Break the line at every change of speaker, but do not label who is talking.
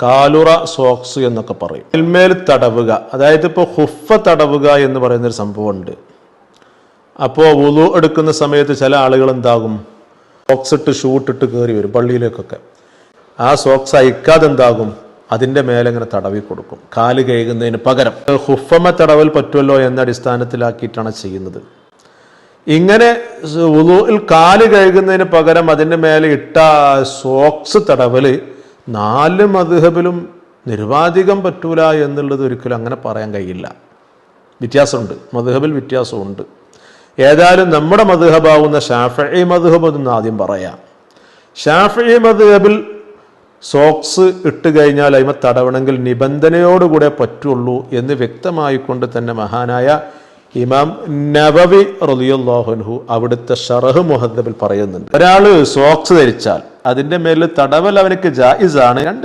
കാലുറ socks എന്നൊക്കെ പറയും. മേൽമേൽ തടവുക, അതായത് ഇപ്പോൾ ഹുഫ തടവുക എന്ന് പറയുന്നൊരു സംഭവമുണ്ട്. അപ്പോൾ വുളു എടുക്കുന്ന സമയത്ത് ചില ആളുകൾ എന്താകും, സോക്സ് ഇട്ട് ഷൂട്ടിട്ട് കയറി വരും പള്ളിയിലേക്കൊക്കെ. ആ സോക്സ് അയക്കാതെ എന്താകും, അതിൻ്റെ മേലെ ഇങ്ങനെ തടവി കൊടുക്കും കാല് കഴുകുന്നതിന് പകരം. ഹുഫമ തടവൽ പറ്റുമല്ലോ എന്ന അടിസ്ഥാനത്തിലാക്കിയിട്ടാണ് ചെയ്യുന്നത്. ഇങ്ങനെ വുളുഇൽ കാല് കഴുകുന്നതിന് പകരം അതിൻ്റെ മേലെ ഇട്ട സോക്സ് തടവൽ 4 മദ്ഹബിലും നിരുപാധികം പറ്റൂല എന്നുള്ളത് ഒരിക്കലും അങ്ങനെ പറയാൻ കഴിയില്ല. വ്യത്യാസമുണ്ട്, മദ്ഹബിൽ വ്യത്യാസമുണ്ട്. ഏതായാലും നമ്മുടെ മദ്ഹബാവുന്ന ഷാഫിഈ മദ്ഹബ് എന്ന് ആദ്യം പറയാം. ഷാഫിഈ മദ്ഹബിൽ സോക്സ് ഇട്ട് കഴിഞ്ഞാൽ അതിമ തടവണമെങ്കിൽ നിബന്ധനയോടുകൂടെ പറ്റുള്ളൂ എന്ന് വ്യക്തമായിക്കൊണ്ട് തന്നെ മഹാനായ ഇമാം നവവി റളിയല്ലാഹു അൻഹു അവിടുത്തെ ശറഹ് മുഹദ്ദബിൽ പറയുന്നുണ്ട്. ഒരാൾ സോക്സ് ധരിച്ചാൽ അതിൻ്റെ മേലിൽ തടവൽ അവനക്ക് ജായിസാണ്. 2